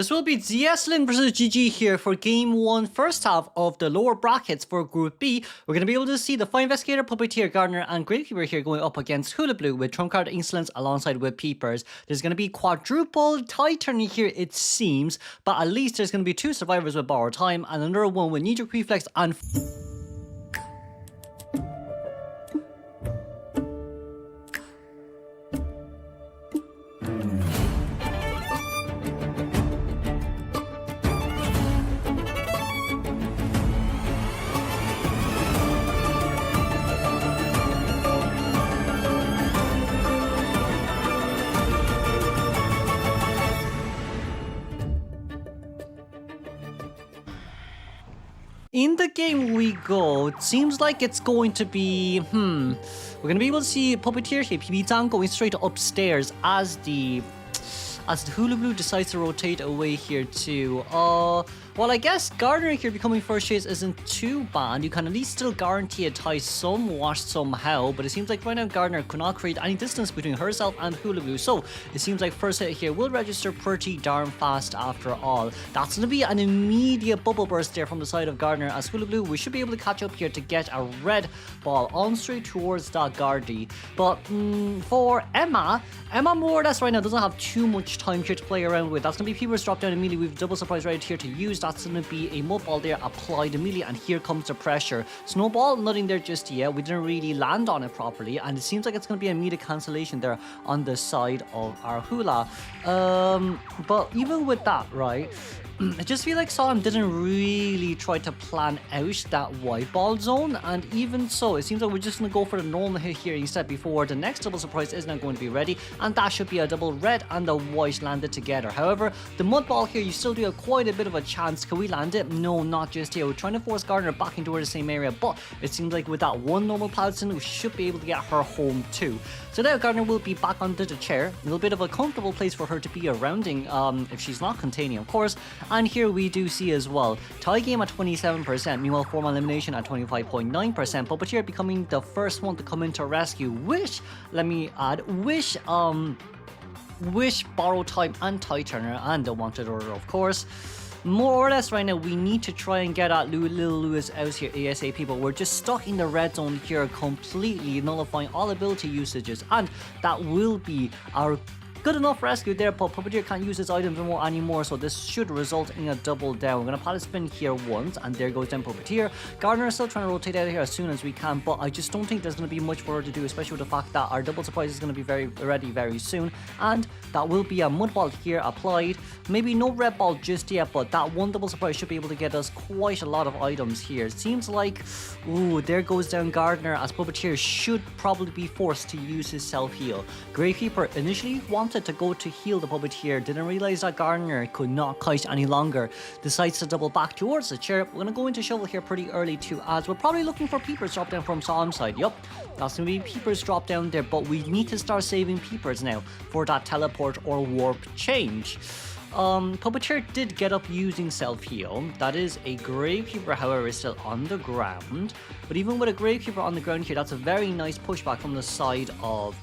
This will be ZS.lin versus GG here for Game 1, first half of the lower brackets for Group B. We're going to be able to see the Fine Investigator, Puppeteer, Gardener, and Gravekeeper here going up against Hullabaloo with Trump Card Insolence alongside with Peepers. There's going to be quadruple tie turning here, it seems, but at least there's going to be 2 survivors with Borrowed Time and another one with Knee-Jerk Reflex and... In the game we go, it seems like it's going to be, we're going to be able to see Puppeteer here, PB Zhang going straight upstairs as the Hullabaloo decides to rotate away here too. Well, I guess Gardener here becoming first chase isn't too bad. You can at least still guarantee a tie somewhat somehow, but it seems like right now Gardener could not create any distance between herself and Hullabaloo, so it seems like first hit here will register pretty darn fast after all. That's going to be an immediate bubble burst there from the side of Gardener as Hullabaloo. We should be able to catch up here to get a red ball on straight towards that Guardy. But for Emma more or less right now doesn't have too much time here to play around with. That's going to be Peepers drop down immediately. We've double surprise right here to use. That's going to be a mud ball there applied immediately, and here comes the pressure. Snowball, nothing there just yet. We didn't really land on it properly, and it seems like it's going to be a immediate cancellation there on the side of our Hula. But even with that, right, I just feel like Solom didn't really try to plan out that white ball zone, and even so, it seems like we're just going to go for the normal hit here instead before the next double surprise is not going to be ready, and that should be a double red and the white landed together. However, the mud ball here, you still do have quite a bit of a chance. Can we land it? No, not just here. We're trying to force Gardener back into the same area, but it seems like with that one normal Paladin, we should be able to get her home too. So now Gardener will be back onto the chair, a little bit of a comfortable place for her to be surrounding if she's not containing, of course. And here we do see as well, tie game at 27%, meanwhile formal elimination at 25.9%, Puppeteer becoming the first one to come into rescue, which, let me add, wish Borrow Time and Tie Turner and the Wanted Order, of course. More or less right now, we need to try and get at Little Lewis out here ASAP, but we're just stuck in the red zone here, completely nullifying all ability usages, and that will be our good enough rescue there, but Puppeteer can't use his items anymore, so this should result in a double down. We're going to Pallet Spin here once, and there goes down Puppeteer. Gardener is still trying to rotate out of here as soon as we can, but I just don't think there's going to be much for her to do, especially with the fact that our double surprise is going to be ready very soon, and that will be a mud ball here applied. Maybe no red ball just yet, but that one double surprise should be able to get us quite a lot of items here. It seems like, ooh, there goes down Gardener, as Puppeteer should probably be forced to use his self-heal. Gravekeeper initially wanted to go to heal the Puppeteer, didn't realize that Gardener could not kite any longer, decides to double back towards the chair. We're going to go into Shovel here pretty early too, as we're probably looking for Peepers drop down from Solemn's side. Yup, that's going to be Peepers drop down there, but we need to start saving Peepers now for that teleport or warp change. Puppeteer did get up using self-heal. That is a Gravekeeper, however, is still on the ground. But even with a Gravekeeper on the ground here, that's a very nice pushback from the side of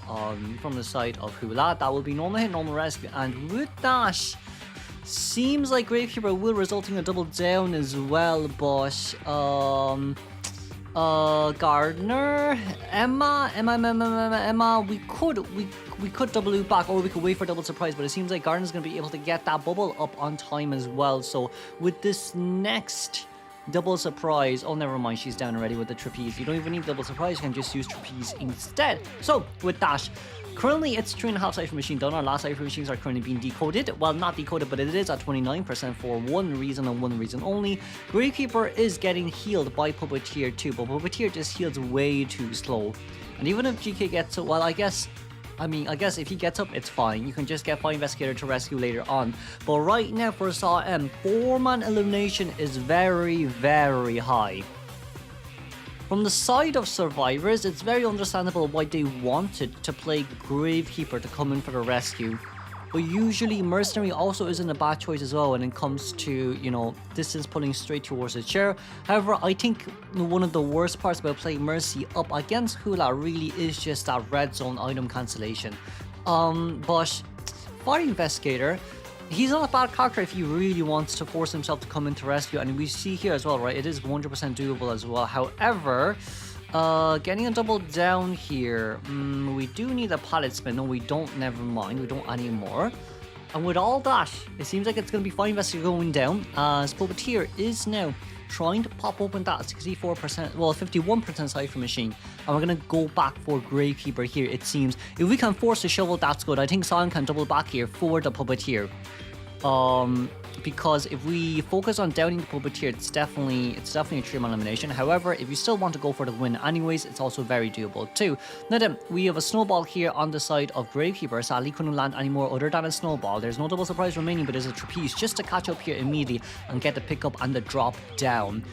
Hula. That will be normal hit, normal rescue, and with that, seems like Gravekeeper will result in a double down as well, but Gardener, Emma, we could double loop back, or we could wait for double surprise, but it seems like Gardener's going to be able to get that bubble up on time as well. So with this next double surprise, oh never mind, she's down already with the trapeze. You don't even need double surprise, you can just use trapeze instead. So with that, currently it's 3.5 cipher machine done. Our last cipher machines are currently being decoded. Well, not decoded, but it is at 29% for one reason and one reason only. Gravekeeper is getting healed by Puppeteer too, but Puppeteer just heals way too slow. And even if GK gets it, well, I guess if he gets up, it's fine. You can just get Fine Investigator to rescue later on. But right now for Saw M, 4-man elimination is very, very high. From the side of survivors, it's very understandable why they wanted to play Gravekeeper to come in for the rescue. But usually Mercenary also isn't a bad choice as well when it comes to, you know, distance pulling straight towards the chair. However, I think one of the worst parts about playing Mercy up against Hula really is just that red zone item cancellation. But Fire Investigator, he's not a bad character if he really wants to force himself to come into rescue. And we see here as well, right? It is 100% doable as well. However, getting a double down here. We do need a pallet spin. No, we don't. Never mind. We don't anymore. And with all that, it seems like it's going to be fine investor going down, as Puppeteer is now trying to pop open that 64%, well, 51% cipher machine. And we're going to go back for Gravekeeper here, it seems. If we can force the shovel, that's good. I think Son can double back here for the Puppeteer. Because if we focus on downing the Puppeteer, it's definitely a 3-man elimination. However, if you still want to go for the win anyways, it's also very doable too. Now then, we have a snowball here on the side of Gravekeeper. Sadly, couldn't land any more other than a snowball. There's no double surprise remaining, but there's a trapeze just to catch up here immediately and get the pickup and the drop down.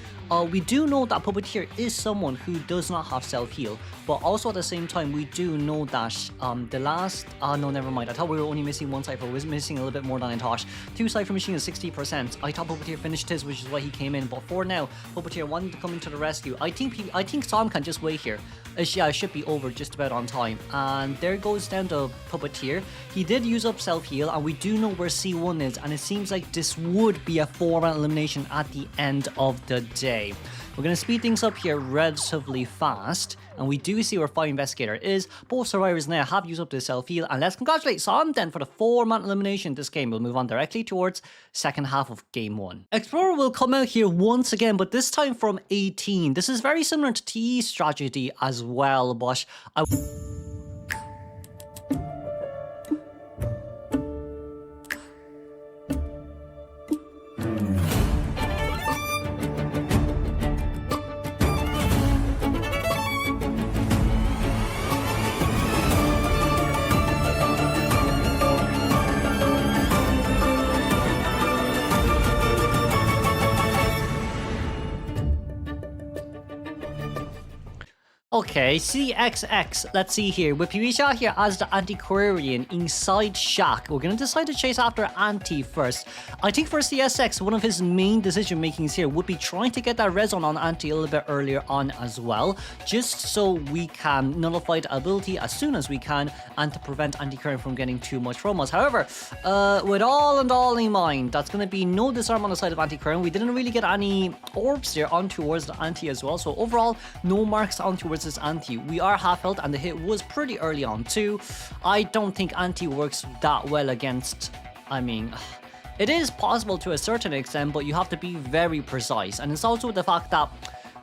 We do know that Puppeteer is someone who does not have self-heal, but also at the same time, we do know that the last... no, never mind. I thought we were only missing one cipher. We was missing a little bit more than I thought. 2 cipher machines, 60%. I thought Puppeteer finished his, which is why he came in, but for now, Puppeteer wanted to come into the rescue. I think Sam can just wait here. Yeah, it should be over just about on time. And there goes down to Puppeteer. He did use up self-heal, and we do know where C1 is, and it seems like this would be a 4-man elimination at the end of the day. We're going to speed things up here relatively fast, and we do see where Fire Investigator is. Both survivors now have used up their self-heal, and let's congratulate Son then for the 4-man elimination this game. We'll move on directly towards second half of game 1. Explorer will come out here once again, but this time from 18. This is very similar to TE's strategy as well, but okay, CXX, let's see here. With Piwisha here as the antiquarian inside Shack, we're going to decide to chase after Anti first. I think for CSX, one of his main decision makings here would be trying to get that res on Anti a little bit earlier on as well, just so we can nullify the ability as soon as we can and to prevent Anti-Current from getting too much from us. However, with all in mind, that's going to be no disarm on the side of Anti-Current. We didn't really get any orbs there on towards the Anti as well, so overall, no marks on towards this Anti. We are half health and the hit was pretty early on too. I don't think Anti works that well against, I mean, it is possible to a certain extent, but you have to be very precise. And it's also the fact that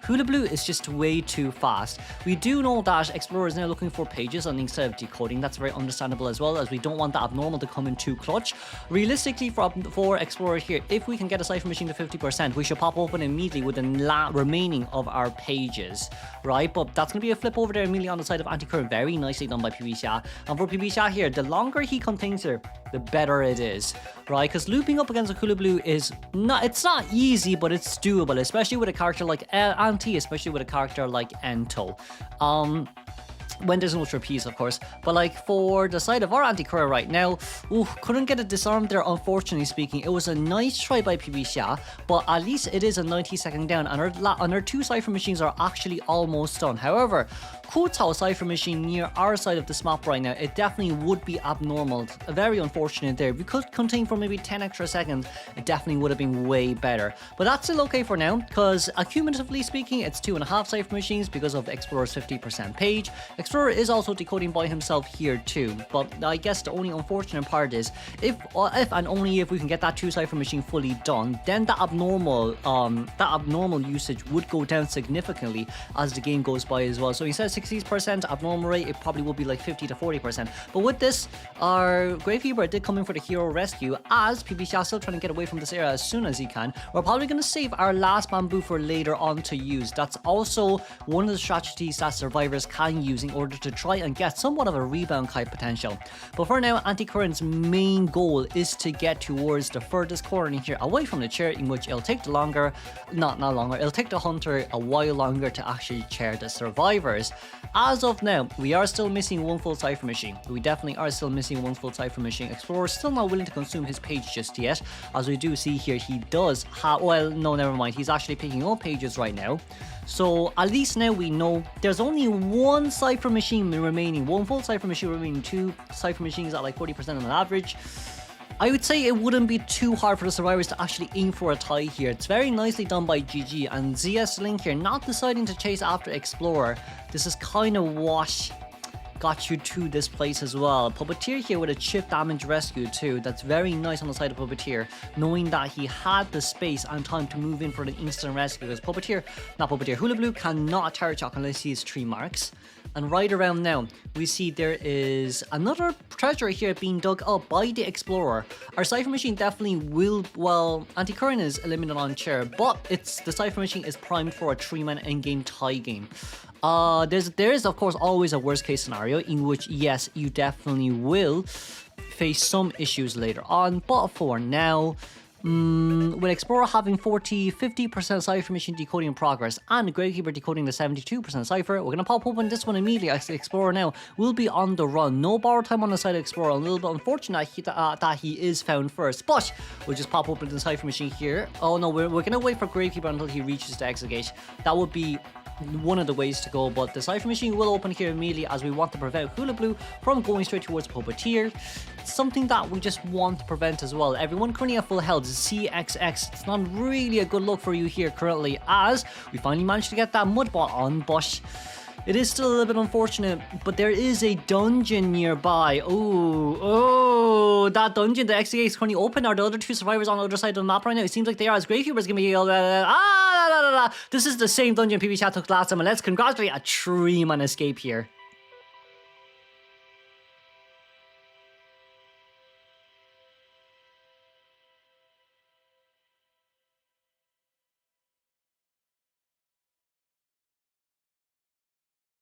Hullabaloo is just way too fast. We do know that Explorer is now looking for pages and instead of decoding. That's very understandable as well, as we don't want the abnormal to come in too clutch. Realistically, for Explorer here, if we can get a cipher machine to 50%, we should pop open immediately with the remaining of our pages, right? But that's going to be a flip over there immediately on the side of Anti-Current. Very nicely done by Piwisha. And for Piwisha here, the longer he contains her, the better it is, right? Because looping up against a Hullabaloo is not, it's not easy, but it's doable, especially with a character like Anti, especially with a character like Ento. When there's no trapeze, of course. But like for the side of our Anti-Courier right now, couldn't get it disarmed there, unfortunately speaking. It was a nice try by Piwisha, but at least it is a 90-second down, and our 2 cipher machines are actually almost done. However, Kotao cipher machine near our side of this map right now, it definitely would be abnormal. Very unfortunate there. If we could contain for maybe 10 extra seconds, it definitely would have been way better. But that's still okay for now, because accumulatively speaking, it's 2.5 cipher machines because of Explorer's 50% page. Explorer is also decoding by himself here too, but I guess the only unfortunate part is if and only if we can get that 2 cipher machine fully done, then the abnormal usage would go down significantly as the game goes by as well. So instead of 60% abnormal rate, it probably will be like 50 to 40%. But with this, our Gravekeeper did come in for the hero rescue, as Piwisha still trying to get away from this area as soon as he can. We're probably going to save our last bamboo for later on to use. That's also one of the strategies that survivors can use in order to try and get somewhat of a rebound kite potential. But for now, Anti-Current's main goal is to get towards the furthest corner here, away from the chair, in which it'll take the it'll take the hunter a while longer to actually chair the survivors. As of now, we are still missing 1 full cipher machine. We definitely are still missing 1 full cipher machine. Explorer still not willing to consume his page just yet, as we do see here he does have, well, no, never mind, he's actually picking up pages right now. So at least now we know there's only 1 cipher machine remaining, 1 full cipher machine remaining, 2 cipher machines at like 40% on average. I would say it wouldn't be too hard for the survivors to actually aim for a tie here. It's very nicely done by GG, and ZS.lin here not deciding to chase after Explorer. This is kind of what got you to this place as well. Puppeteer here with a chip damage rescue too. That's very nice on the side of Puppeteer, knowing that he had the space and time to move in for the instant rescue, because Hullabaloo cannot turret shock unless he has 3 marks. And right around now, we see there is another treasure here being dug up by the Explorer. Our Cypher Machine definitely will, well, Anti-Current is eliminated on chair, but the Cypher Machine is primed for a 3-man endgame tie game. There is of course always a worst case scenario in which, yes, you definitely will face some issues later on, but for now, with Explorer having 50% Cypher Machine decoding in progress and Gravekeeper decoding the 72% Cypher, we're going to pop open this one immediately as the Explorer now will be on the run. No borrow time on the side of Explorer, a little bit unfortunate that he is found first, but we'll just pop open the Cypher Machine here. Oh no, we're going to wait for Gravekeeper until he reaches the exit gate. That would be one of the ways to go, but the Cypher Machine will open here immediately as we want to prevent Hullabaloo from going straight towards Puppeteer. Something that we just want to prevent as well. Everyone currently at full health. CXX, it's not really a good look for you here currently, as we finally managed to get that Mudbot on, but it is still a little bit unfortunate. But there is a dungeon nearby. Oh, that dungeon, the exit gate is currently open. Are the other 2 survivors on the other side of the map right now? It seems like they are, as Gravekeeper's gonna be this is the same dungeon PB chat took last time, and let's congratulate a 3-man escape here.